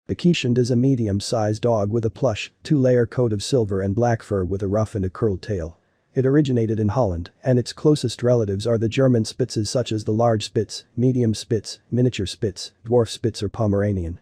The Keeshond is a medium-sized dog with a plush, two-layer coat of silver and black fur with a rough and a curled tail. It originated in Holland, and its closest relatives are the German Spitzes such as the large Spitz, medium Spitz, miniature Spitz, dwarf Spitz or Pomeranian.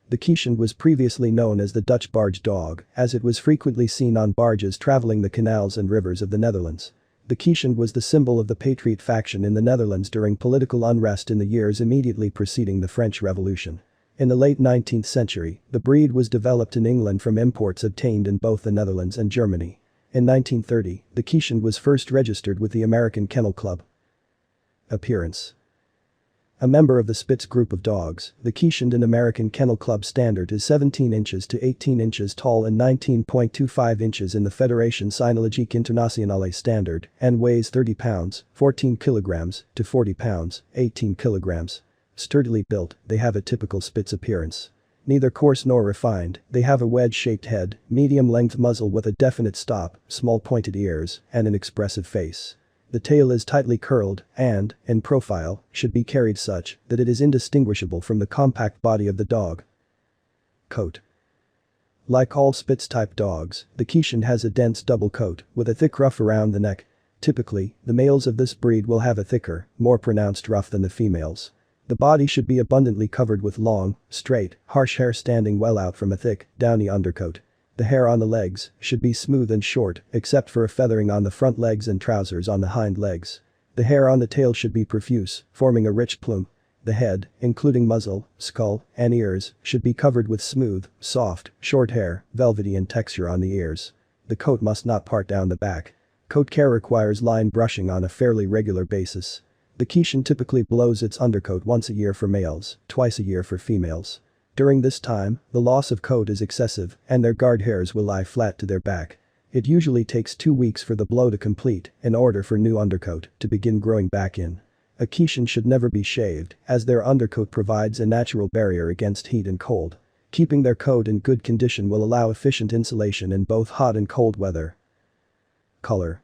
The Keeshond was previously known as the Dutch barge dog, as it was frequently seen on barges traveling the canals and rivers of the Netherlands. The Keeshond was the symbol of the Patriot faction in the Netherlands during political unrest in the years immediately preceding the French Revolution. In the late 19th century, the breed was developed in England from imports obtained in both the Netherlands and Germany. In 1930, the Keeshond was first registered with the American Kennel Club. Appearance. A member of the Spitz group of dogs, the Keeshond in American Kennel Club standard is 17 inches to 18 inches tall and 19.25 inches in the Fédération Cynologique Internationale standard and weighs 30 pounds, 14 kilograms, to 40 pounds, 18 kilograms. Sturdily built, they have a typical Spitz appearance. Neither coarse nor refined, they have a wedge-shaped head, medium-length muzzle with a definite stop, small pointed ears, and an expressive face. The tail is tightly curled and, in profile, should be carried such that it is indistinguishable from the compact body of the dog. Coat. Like all Spitz-type dogs, the Keeshond has a dense double coat with a thick ruff around the neck. Typically, the males of this breed will have a thicker, more pronounced ruff than the females. The body should be abundantly covered with long, straight, harsh hair standing well out from a thick, downy undercoat. The hair on the legs should be smooth and short, except for a feathering on the front legs and trousers on the hind legs. The hair on the tail should be profuse, forming a rich plume. The head, including muzzle, skull, and ears, should be covered with smooth, soft, short hair, velvety in texture on the ears. The coat must not part down the back. Coat care requires line brushing on a fairly regular basis. The Keeshond typically blows its undercoat once a year for males, twice a year for females. During this time, the loss of coat is excessive and their guard hairs will lie flat to their back. It usually takes 2 weeks for the blow to complete in order for new undercoat to begin growing back in. A Keeshond should never be shaved, as their undercoat provides a natural barrier against heat and cold. Keeping their coat in good condition will allow efficient insulation in both hot and cold weather. Color.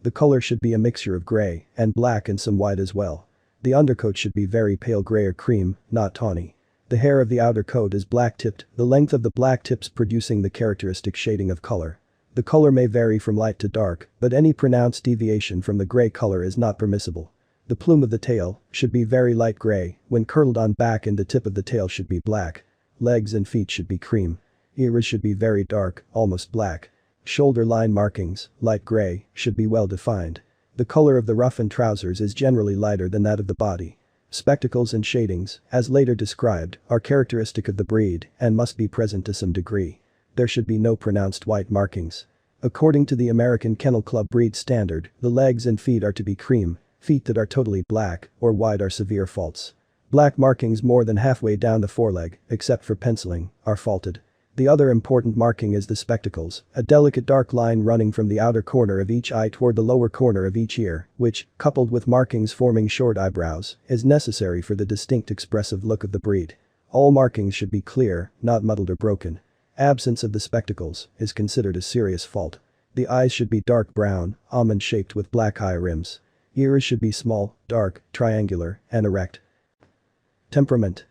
The color should be a mixture of gray and black and some white as well. The undercoat should be very pale gray or cream, not tawny. The hair of the outer coat is black-tipped, the length of the black tips producing the characteristic shading of color. The color may vary from light to dark, but any pronounced deviation from the gray color is not permissible. The plume of the tail should be very light gray when curled on back and the tip of the tail should be black. Legs and feet should be cream. Ears should be very dark, almost black. Shoulder line markings, light gray, should be well defined. The color of the ruff and trousers is generally lighter than that of the body. Spectacles and shadings, as later described, are characteristic of the breed and must be present to some degree. There should be no pronounced white markings. According to the American Kennel Club breed standard, the legs and feet are to be cream, feet that are totally black or white are severe faults. Black markings more than halfway down the foreleg, except for penciling, are faulted. The other important marking is the spectacles, a delicate dark line running from the outer corner of each eye toward the lower corner of each ear, which, coupled with markings forming short eyebrows, is necessary for the distinct expressive look of the breed. All markings should be clear, not muddled or broken. Absence of the spectacles is considered a serious fault. The eyes should be dark brown, almond-shaped with black eye rims. Ears should be small, dark, triangular, and erect. Temperament.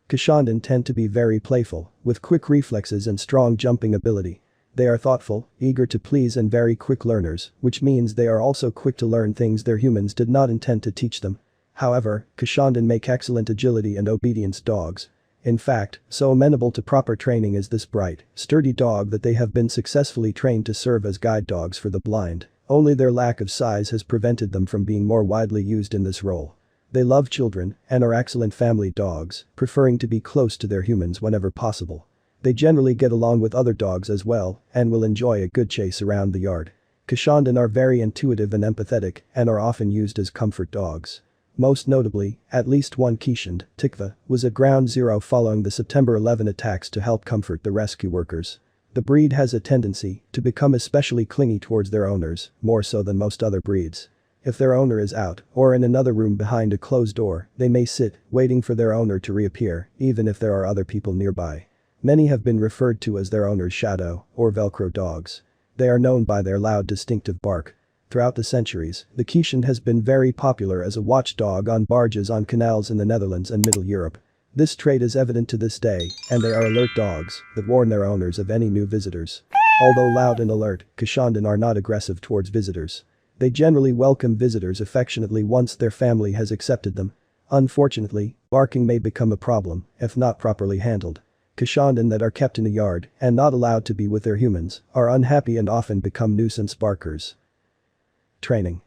Keeshond tend to be very playful, with quick reflexes and strong jumping ability. They are thoughtful, eager to please and very quick learners, which means they are also quick to learn things their humans did not intend to teach them. However, Keeshond make excellent agility and obedience dogs. In fact, so amenable to proper training is this bright, sturdy dog that they have been successfully trained to serve as guide dogs for the blind. Only their lack of size has prevented them from being more widely used in this role. They love children and are excellent family dogs, preferring to be close to their humans whenever possible. They generally get along with other dogs as well and will enjoy a good chase around the yard. Keeshond are very intuitive and empathetic and are often used as comfort dogs. Most notably, at least one Keeshond, Tikva, was at ground zero following the September 11 attacks to help comfort the rescue workers. The breed has a tendency to become especially clingy towards their owners, more so than most other breeds. If their owner is out or in another room behind a closed door, they may sit, waiting for their owner to reappear, even if there are other people nearby. Many have been referred to as their owner's shadow or Velcro dogs. They are known by their loud distinctive bark. Throughout the centuries, the Keeshond has been very popular as a watchdog on barges on canals in the Netherlands and Middle Europe. This trait is evident to this day, and they are alert dogs that warn their owners of any new visitors. Although loud and alert, Keeshond are not aggressive towards visitors. They generally welcome visitors affectionately once their family has accepted them. Unfortunately, barking may become a problem if not properly handled. Keeshond that are kept in a yard and not allowed to be with their humans are unhappy and often become nuisance barkers. Training.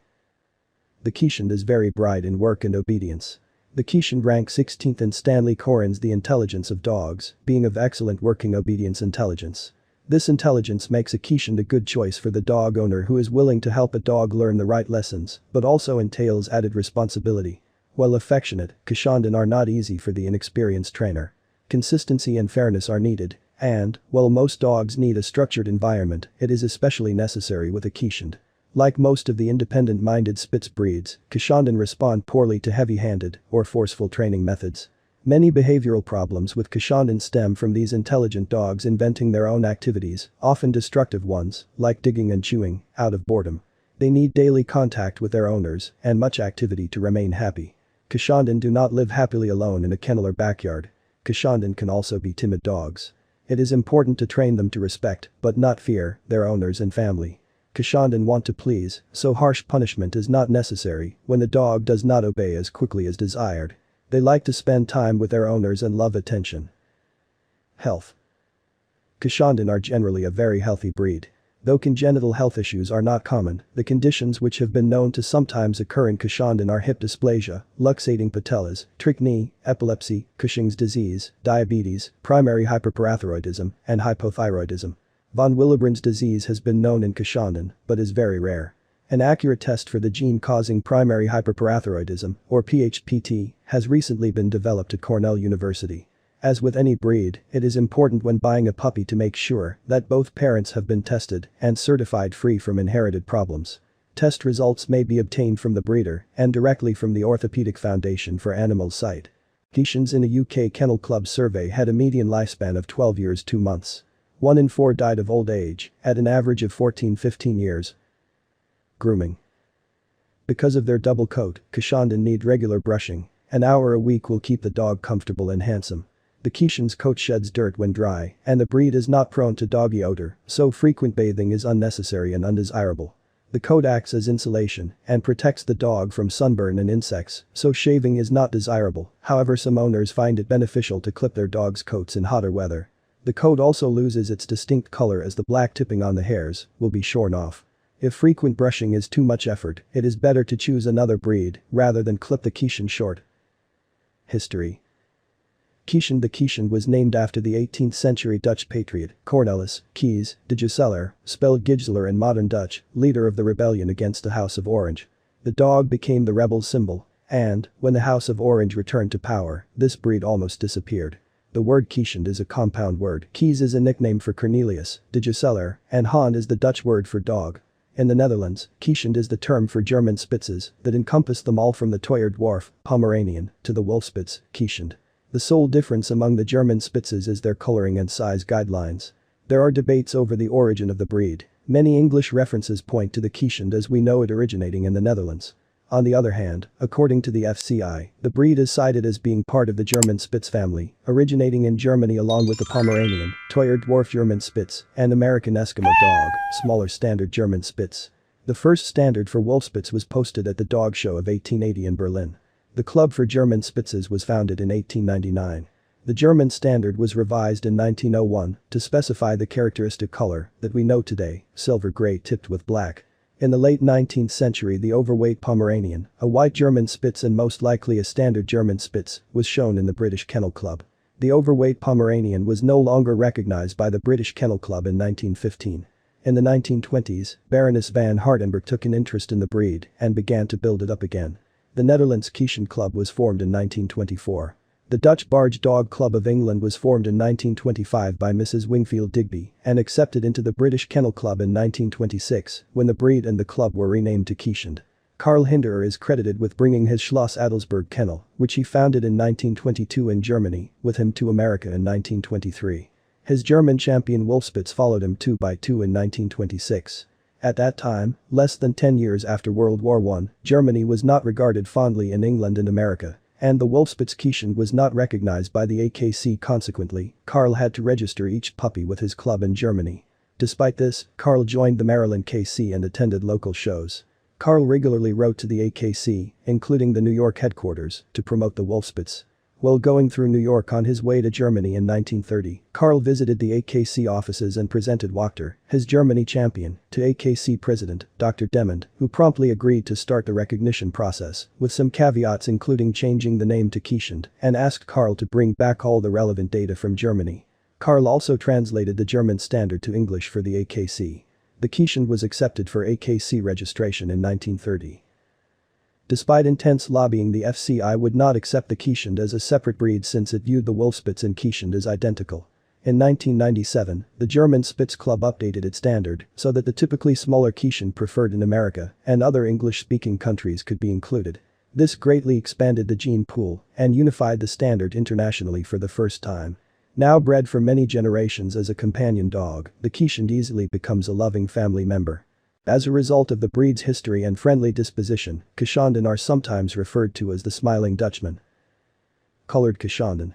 The Keeshond is very bright in work and obedience. The Keeshond ranks 16th in Stanley Coren's The Intelligence of Dogs, being of excellent working obedience intelligence. This intelligence makes a Keeshond a good choice for the dog owner who is willing to help a dog learn the right lessons, but also entails added responsibility. While affectionate, Keeshond are not easy for the inexperienced trainer. Consistency and fairness are needed, and, while most dogs need a structured environment, it is especially necessary with a Keeshond. Like most of the independent-minded Spitz breeds, Keeshond respond poorly to heavy-handed or forceful training methods. Many behavioral problems with Keeshond stem from these intelligent dogs inventing their own activities, often destructive ones, like digging and chewing, out of boredom. They need daily contact with their owners and much activity to remain happy. Keeshond do not live happily alone in a kennel or backyard. Keeshond can also be timid dogs. It is important to train them to respect, but not fear, their owners and family. Keeshond want to please, so harsh punishment is not necessary when the dog does not obey as quickly as desired. They like to spend time with their owners and love attention. Health. Keeshond are generally a very healthy breed. Though congenital health issues are not common, the conditions which have been known to sometimes occur in Keeshond are hip dysplasia, luxating patellas, trichine, epilepsy, Cushing's disease, diabetes, primary hyperparathyroidism, and hypothyroidism. Von Willebrand's disease has been known in Keeshond, but is very rare. An accurate test for the gene causing primary hyperparathyroidism, or PHPT, has recently been developed at Cornell University. As with any breed, it is important when buying a puppy to make sure that both parents have been tested and certified free from inherited problems. Test results may be obtained from the breeder and directly from the Orthopedic Foundation for Animals site. Keeshonds in a UK Kennel Club survey had a median lifespan of 12 years 2 months. 1 in 4 died of old age, at an average of 14-15 years. Grooming. Because of their double coat, Keeshond need regular brushing. An hour a week will keep the dog comfortable and handsome. The Keeshond's coat sheds dirt when dry, and the breed is not prone to doggy odor, so frequent bathing is unnecessary and undesirable. The coat acts as insulation and protects the dog from sunburn and insects, so shaving is not desirable. However, some owners find it beneficial to clip their dog's coats in hotter weather. The coat also loses its distinct color as the black tipping on the hairs will be shorn off. If frequent brushing is too much effort, it is better to choose another breed rather than clip the Keeshond short. History. Keeshond. The Keeshond was named after the 18th century Dutch patriot, Cornelis Kees de Gieselaar, spelled Gijselaar in modern Dutch, leader of the rebellion against the House of Orange. The dog became the rebel symbol, and, when the House of Orange returned to power, this breed almost disappeared. The word Keeshond is a compound word. Kees is a nickname for Cornelius de Gieselaar, and Hond is the Dutch word for dog. In the Netherlands, Keeshond is the term for German Spitzes that encompass them all from the Toyer Dwarf, Pomeranian, to the Wolfspitz, Keeshond. The sole difference among the German Spitzes is their coloring and size guidelines. There are debates over the origin of the breed. Many English references point to the Keeshond as we know it originating in the Netherlands. On the other hand, according to the FCI, the breed is cited as being part of the German Spitz family, originating in Germany along with the Pomeranian, Toyer Dwarf German Spitz, and American Eskimo dog, smaller standard German Spitz. The first standard for Wolfspitz was posted at the dog show of 1880 in Berlin. The Club for German Spitzes was founded in 1899. The German standard was revised in 1901 to specify the characteristic color that we know today, silver gray tipped with black. In the late 19th century, the overweight Pomeranian, a white German Spitz and most likely a standard German Spitz, was shown in the British Kennel Club. The overweight Pomeranian was no longer recognized by the British Kennel Club in 1915. In the 1920s, Baroness van Hardenberg took an interest in the breed and began to build it up again. The Netherlands Keeshond Club was formed in 1924. The Dutch Barge Dog Club of England was formed in 1925 by Mrs. Wingfield Digby and accepted into the British Kennel Club in 1926 when the breed and the club were renamed to Keeshond. Karl Hinderer is credited with bringing his Schloss Adelsberg kennel, which he founded in 1922 in Germany, with him to America in 1923. His German champion Wolfspitz followed him 2 by 2 in 1926. At that time, less than 10 years after World War I, Germany was not regarded fondly in England and America, and the Wolfspitz Keeshond was not recognized by the AKC. Consequently, Carl had to register each puppy with his club in Germany. Despite this, Carl joined the Maryland KC and attended local shows. Carl regularly wrote to the AKC, including the New York headquarters, to promote the Wolfspitz. While going through New York on his way to Germany in 1930, Carl visited the AKC offices and presented Wachter, his Germany champion, to AKC president, Dr. Demond, who promptly agreed to start the recognition process, with some caveats including changing the name to Keeshond, and asked Carl to bring back all the relevant data from Germany. Carl also translated the German standard to English for the AKC. The Keeshond was accepted for AKC registration in 1930. Despite intense lobbying, the FCI would not accept the Keeshond as a separate breed since it viewed the Wolfspitz and Keeshond as identical. In 1997, the German Spitz Club updated its standard so that the typically smaller Keeshond preferred in America and other English-speaking countries could be included. This greatly expanded the gene pool and unified the standard internationally for the first time. Now bred for many generations as a companion dog, the Keeshond easily becomes a loving family member. As a result of the breed's history and friendly disposition, Keeshonden are sometimes referred to as the Smiling Dutchman. Colored Keeshonden.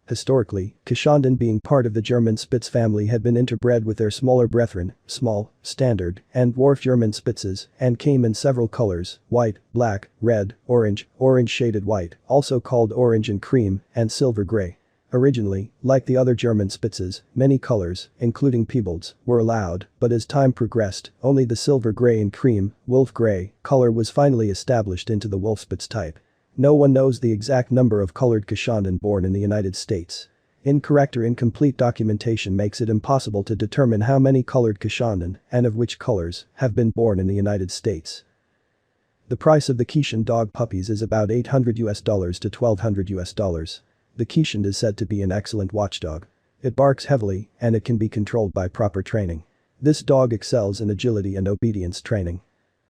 Historically, Keeshonden being part of the German Spitz family had been interbred with their smaller brethren, small, standard, and dwarf German Spitzes, and came in several colors: white, black, red, orange shaded white, also called orange and cream, and silver gray. Originally, like the other German Spitzes, many colors, including Piebolds, were allowed, but as time progressed, only the silver gray and cream, wolf gray, color was finally established into the Wolfspitz type. No one knows the exact number of colored Keeshonden born in the United States. Incorrect or incomplete documentation makes it impossible to determine how many colored Keeshonden, and of which colors, have been born in the United States. The price of the Keeshond dog puppies is about $800 to $1,200. The Keeshond is said to be an excellent watchdog. It barks heavily, and it can be controlled by proper training. This dog excels in agility and obedience training.